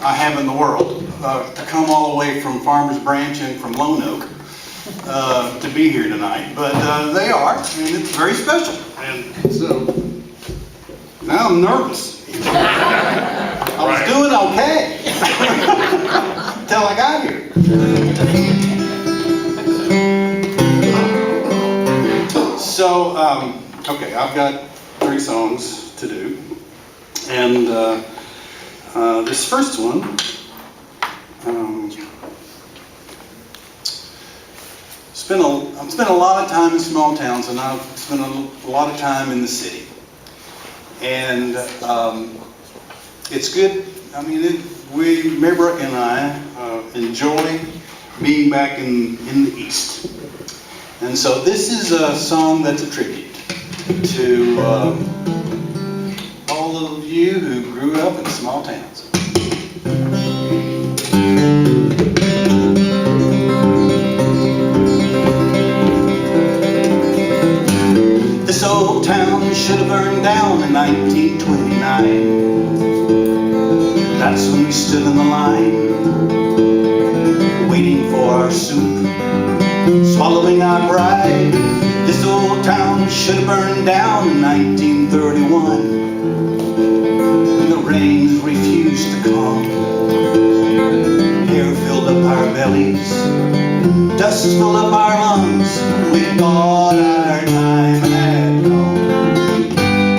I have in the world to come all the way from Farmers Branch and from Lone Oak to be here tonight. But they are, and it's very special. And so now I'm nervous. I was doing okay until I got here. So, okay, I've got 3 songs to do, and this first one, I've spent a lot of time in small towns, and I've spent a lot of time in the city, and it's good. I mean, Mary Brooke and I enjoy being back in the East. And so this is a song that's a tribute to all of you who grew up in small towns. This old town should have burned down in 1929. That's when we stood in the line, waiting for our soup, swallowing our pride. This old town should have burned down in 1931, when the rains refused to come. Air filled up our bellies, dust filled up our lungs. We thought our time had come.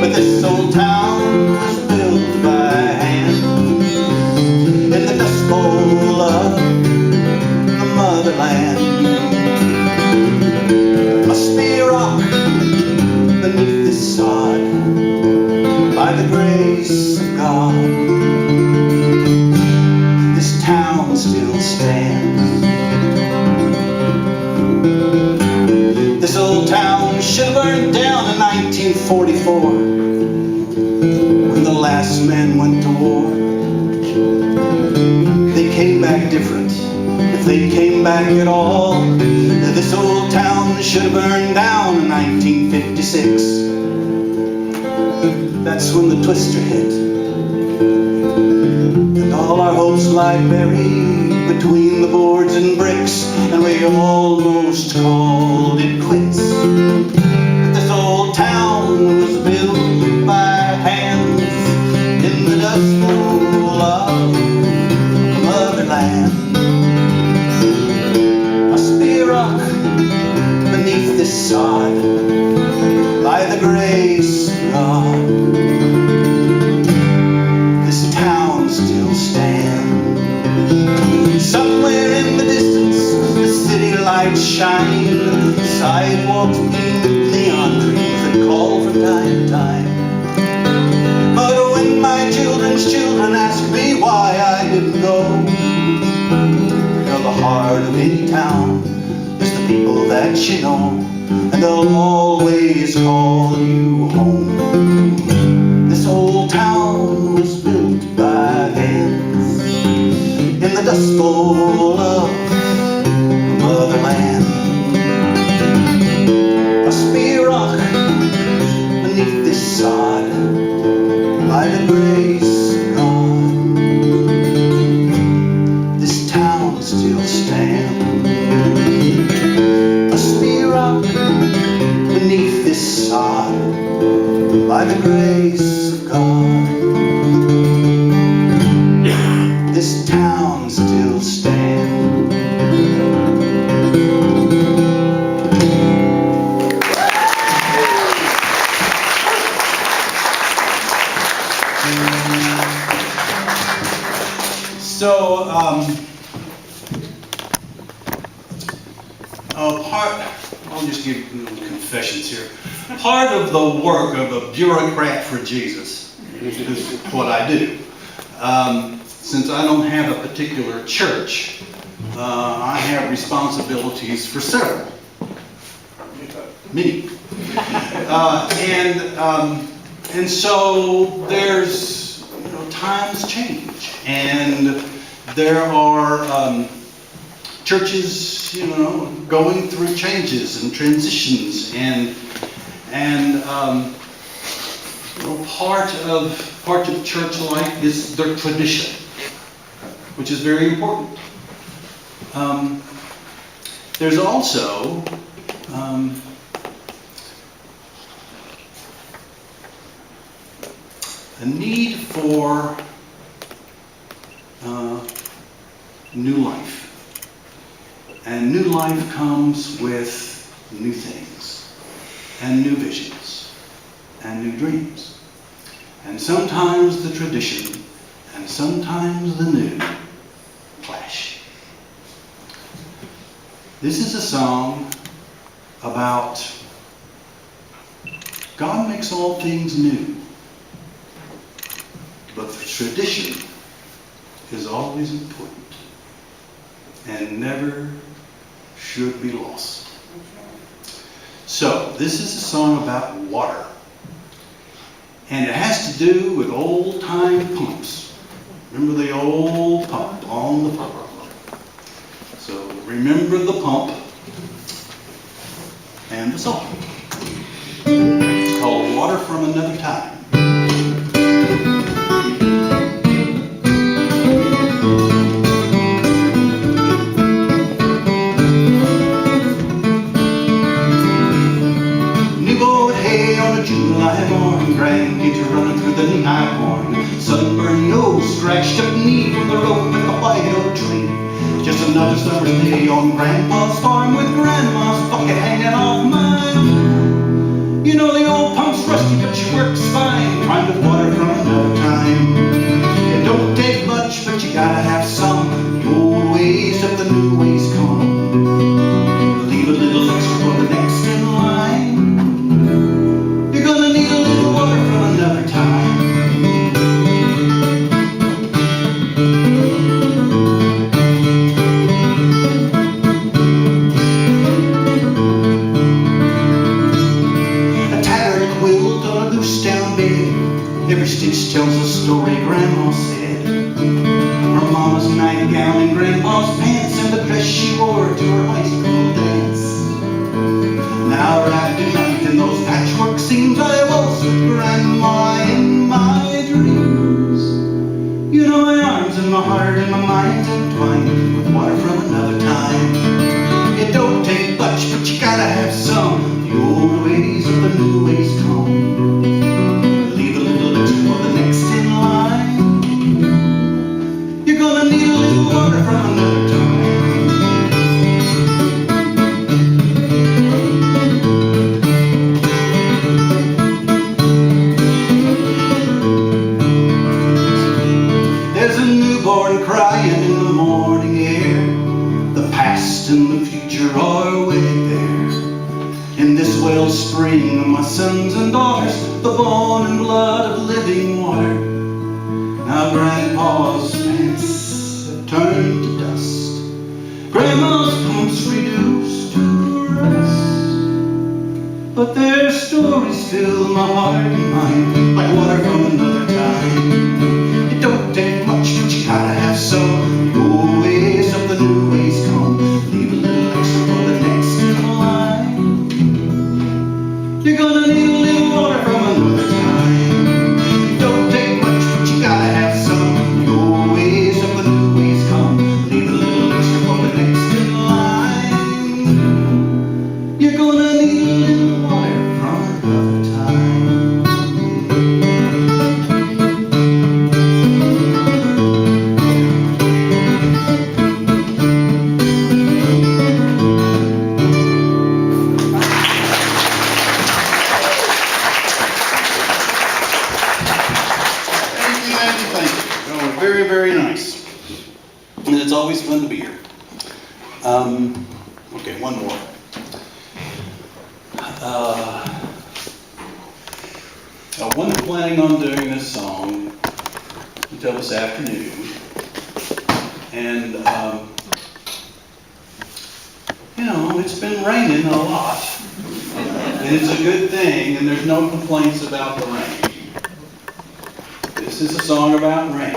But this old town was built by hand in the Dust Bowl of the motherland. Must be a rock beneath this sod, by the grace of God. This town still stands. This old town should have burned down in 1944, when the last man went to war. They came back different, if they came back at all. This old town should have burned down in 1956. That's when the twister hit, and all our hopes lie buried between the boards and bricks, and we almost called it quits. But this old town was built by hands in the Dust Bowl of the motherland. Must be a rock beneath this sod, by the grace of God. This town still stands. Somewhere in the distance, the city lights shine, sidewalks beam with neon trees that call from time to time. But when my children's children ask me why I didn't go, the heart of any town is the people that you know, and they'll always call you home. This old town was built by hands in the Dust Bowl of the motherland. Must be a rock beneath this sod, by the grace of God. This town still stands. Must be a rock beneath this sod, by the grace of God. This town still stands. So, I'll just give little confessions here. Part of the work of a bureaucrat for Jesus is what I do. Since I don't have a particular church, I have responsibilities for several. Me. And so there's, times change, and there are churches, going through changes and transitions, and part of church life is their tradition. which is very important. There's also a need for new life. And new life comes with new things, and new visions, and new dreams. And sometimes the tradition, and sometimes the new clash. This is a song about God makes all things new, but the tradition is always important and never should be lost. So, this is a song about water. And it has to do with old-time pumps. Remember the old pump on the pump. So, remember the pump and the song. It's called Water from Another Time. Grandkids are running through the knee-high corn. Sunburned nose, scratched up knee from the rope at the white oak tree. Just another summer's day on Grandpa's farm with Grandma's bucket hanging off mine. You know the old pump's rusty, but she works fine, trying to water from another time. It don't take much, but you gotta have some. The old ways up, the new ways come. Leave a little extra for the next in line. You're gonna need a little water from another time. A tattered quilt on a loose down bed. Every stitch tells a story Grandma said. Her mama's nightgown and Grandpa's pants and the dress she wore to her high school dance. Now wrapped in night in those patchwork seams, I was with Grandma in my dreams. You know my arms and my heart and my mind's entwined with water from another time. It don't take much, but you gotta have some. The old ways or the new ways come. Leave a little extra for the next in line. You're gonna need a little water from another time. Crying in the morning air. The past and the future are way there. In this wellspring of my sons and daughters, the bone and blood of living water. Now Grandpa's pants have turned to dust. Grandma's pumps reduced to rust. But their stories fill my heart and mind like water from another time. It don't take much, but you gotta have some. The old ways up, the new ways come. Leave a little extra for the next in line. You're gonna need a little water from another time. It don't take much, but you gotta have some. The old ways up, the new ways come. Leave a little extra for the next in line. You're gonna need a little water from another time. Very nice. And it's always fun to be here. Okay, one more. I wasn't planning on doing this song until this afternoon. And, you know, it's been raining a lot. And it's a good thing, and there's no complaints about the rain. This is a song about rain.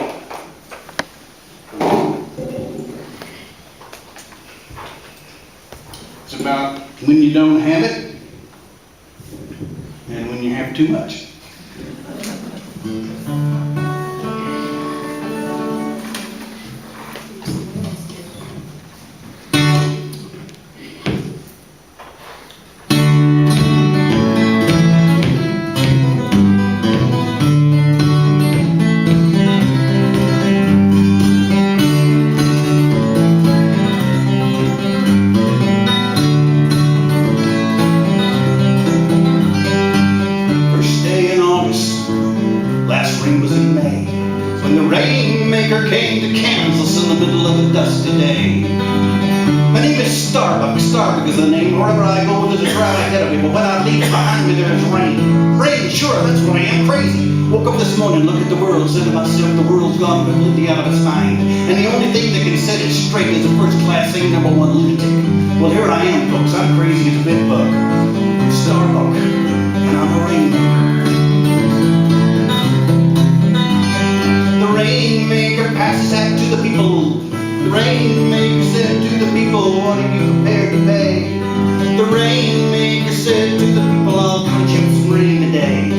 It's about when you don't have it and when you have too much. Rainmaker came to Kansas in the middle of a dusty day. My name is Starbuck. Starbuck is the name. Wherever I go, there's a crowd ahead of me. But when I leave behind me, there's rain. Rain, sure, that's what I am, crazy. Woke up this morning, looked at the world, said to myself, the world's gone completely out of its mind. And the only thing that can set it straight is a first-class A #1 lunatic. Well, here I am, folks. I'm crazy as a bed bug. Starbuck, and I'm a rainmaker. The Rainmaker passes out to the people. The Rainmaker said to the people, what are you prepared to pay? The Rainmaker said to the people, I'll punch up some rain today.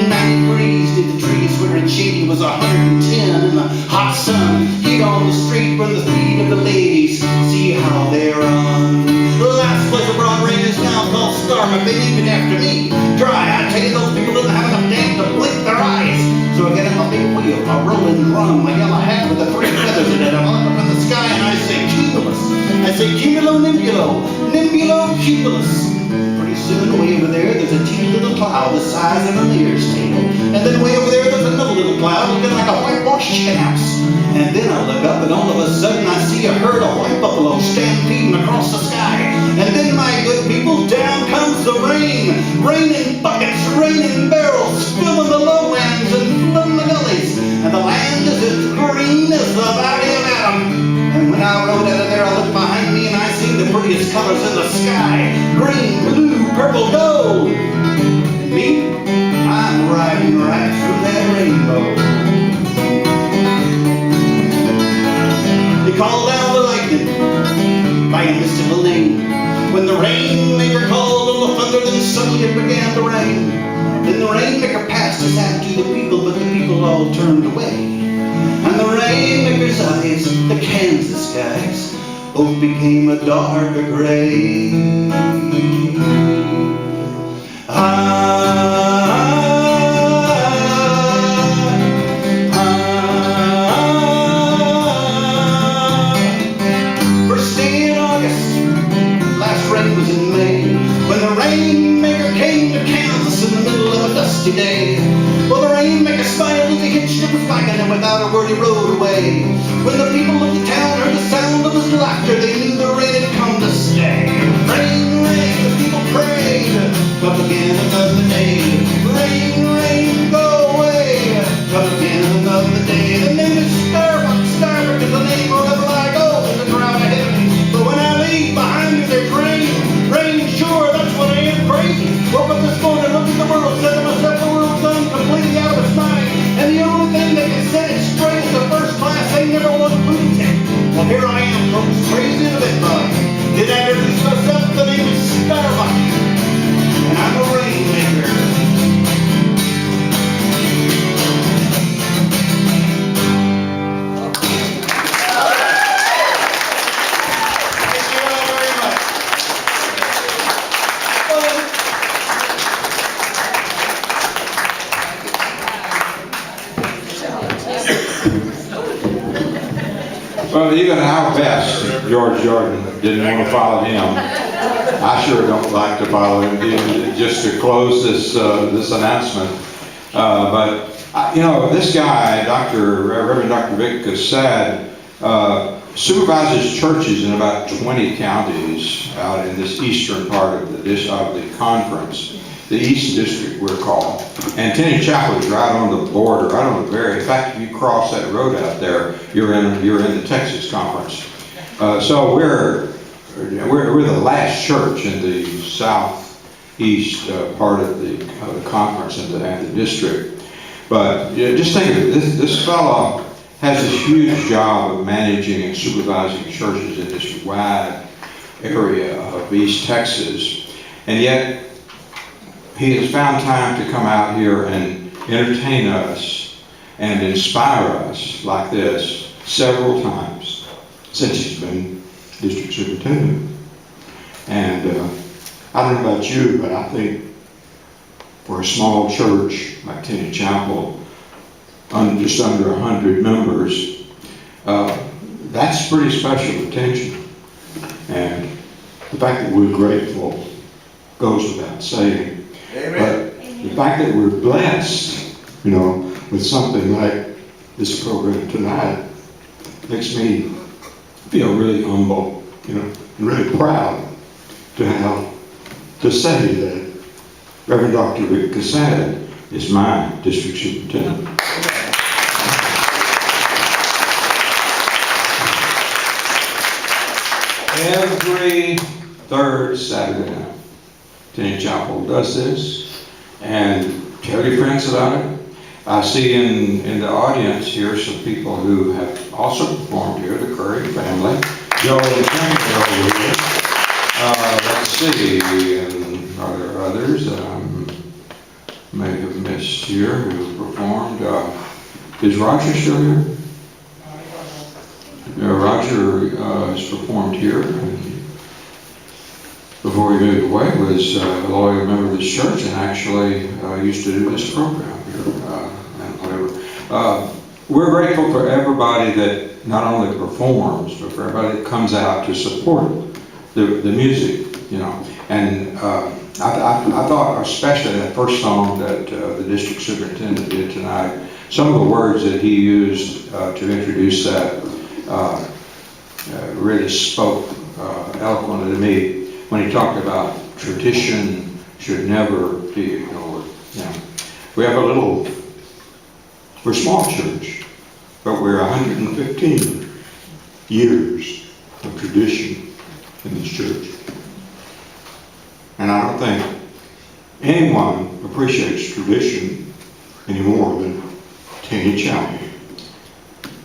90 degrees did the trees swear and shady was 110 in the hot sun. Heat on the street from the feet of the ladies. See how they run. The last place of broad rain is now called Starbuck. They named it after me. Try, I tell you, those people didn't have enough damn to blink their eyes. So I get in my big wheel, my rolling drum, my yellow hat with the 3 feathers in it. I'm up in the sky and I say cumulus. I say cumulo nimbulo, nimbulo cumulus. Pretty soon way over there there's a teeny little cloud the size of a mare's tail. And then way over there there's another little cloud looking like a whitewashed chicken house. And then I look up and all of a sudden I see a herd of white buffalo stampeding across the sky. And then, my good people, down comes the rain. Rain in buckets, rain in barrels, filling the lowlands and flooding the gullies. And the land is as green as the Valley of Adam. And when I rode out of there, I looked behind me and I seen the prettiest colors in the sky. Green, blue, purple, gold. And me, I'm riding right through that rainbow. They called down the lightning by a mystical name. When the Rainmaker called on the thunder, then suddenly it began to rain. Then the Rainmaker passed his hat to the people, but the people all turned away. And the Rainmaker's eyes, the Kansas skies, both became a darker gray. First day in August, last rain was in May, when the Rainmaker came to Kansas in the middle of a dusty day. Well, the Rainmaker smiled as he hitched up his wagon, and without a word he rode away. When the people of the town heard the sound of his laughter, they knew the rain had come to stay. Rain, rain, the people prayed, come again another day. Rain, rain, go away, come again another day. The name is Starbuck, Starbuck is the name wherever I go, there's a crowd ahead of me. But when I leave behind me there's rain, rain, sure, that's what I am, crazy. Woke up this morning, looked at the world, said to myself, the world's done completely out of its mind. And the only thing that can set it straight is the first class A #1 lunatic. Well, here I am, folks, crazy as a bed bug. Did I introduce myself? The name is Starbuck, and I'm a Rainmaker. Thank you all very much. Well, even our best, George Jordan didn't want to follow him. I sure don't like to follow him. Just to close this this announcement, you know, this guy, Rev Dr Vic Casad, supervises churches in about 20 counties out in this eastern part of the conference. The East District, we're called. And Tinney Chapel is right on the border, right on the very, in fact, if you cross that road out there, you're in the Texas Conference. So we're the last church in the southeast part of the conference and the district. But just think of it, this fellow has this huge job of managing and supervising churches in this wide area of East Texas. And yet, he has found time to come out here and entertain us and inspire us like this several times since he's been district superintendent. And I don't know about you, but I think for a small church like Tinney Chapel, just under 100 members, that's pretty special attention. And the fact that we're grateful goes without saying. Amen. But the fact that we're blessed, you know, with something like this program tonight makes me feel really humble, and really proud to have to say that Rev Dr Vic Casad is my district superintendent. Every third Saturday night, Tinney Chapel does this, and tell your friends about it. I see in the audience here some people who have also performed here, the Curry family. Joe and Frank are over here. Let's see, and are there others that I may have missed here who performed? Is Roger still here? Roger has performed here. Before he moved away, was a loyal member of this church and actually used to do this program here. And whatever. We're grateful for everybody that not only performs, but for everybody that comes out to support the music, And I thought, especially that first song that the district superintendent did tonight, some of the words that he used to introduce that really spoke eloquently to me when he talked about tradition should never be ignored. We have we're a small church, but we're 115 years of tradition in this church. And I don't think anyone appreciates tradition any more than Tinney Chapel.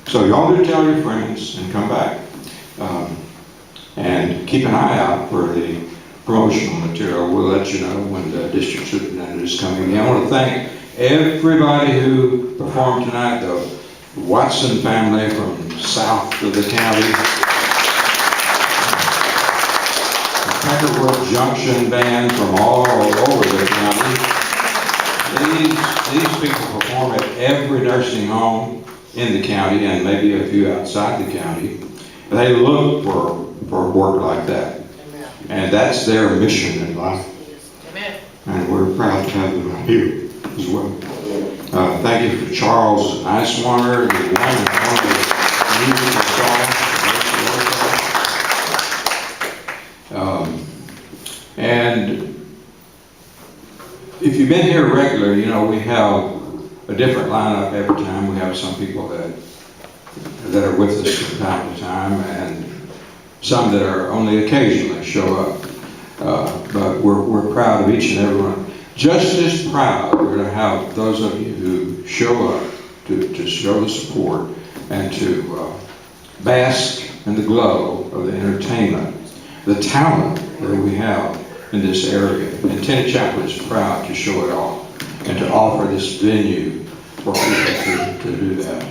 So y'all do tell your friends and come back. And keep an eye out for the promotional material. We'll let you know when the district superintendent is coming. I want to thank everybody who performed tonight, the Watson family from south of the county, the Peckerwood Junction band from all over the county. These people perform at every nursing home in the county and maybe a few outside the county. They look for work like that. Amen. And that's their mission in life. Amen. And we're proud to have them out here as well. Thank you for Charles Nicewater, the one and only musical song. And if you've been here regularly, we have a different lineup every time. We have some people that are with us from time to time, and some that are only occasionally show up. But we're proud of each and every one. Just as proud, we're going to have those of you who show up to show the support and to bask in the glow of the entertainment, the talent that we have in this area. And Tinney Chapel is proud to show it all and to offer this venue for people to do that.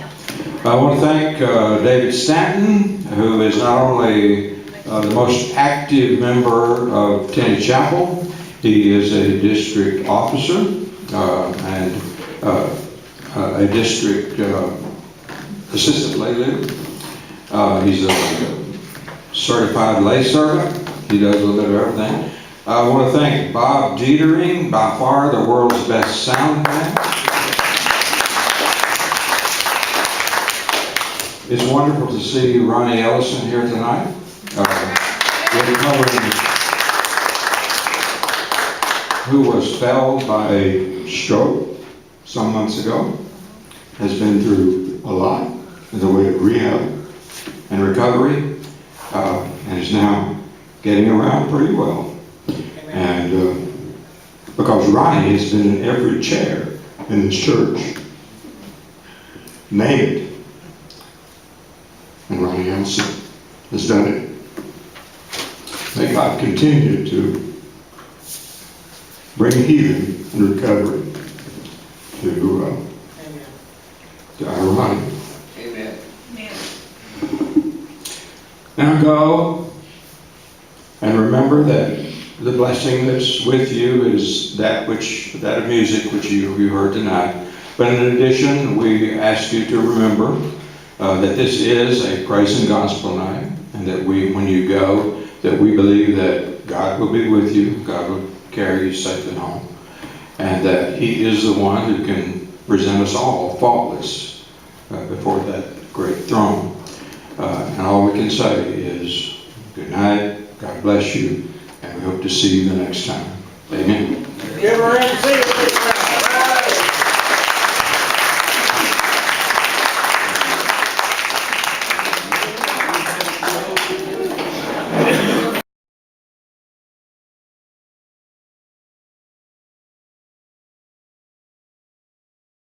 I want to thank David Stanton, who is not only the most active member of Tinney Chapel, he is a district officer and a district assistant lay leader. He's a certified lay servant. He does a little bit of everything. I want to thank Bob Dietering, by far the world's best sound man. It's wonderful to see Ronnie Ellison here tonight. We're covering who was felled by a stroke some months ago, has been through a lot in the way of rehab and recovery, and is now getting around pretty well. And because Ronnie has been in every chair in this church, name it, and Ronnie Ellison has done it. May God continue to bring healing and recovery to our Ronnie. Amen. Now go and remember that the blessing that's with you is that of music which you heard tonight. But in addition, we ask you to remember that this is a praise and gospel night, and that when you go, that we believe that God will be with you, God will carry you safely home, and that He is the one who can present us all faultless before that great throne. And all we can say is, good night, God bless you, and we hope to see you the next time. Amen. Give her a hand, see you.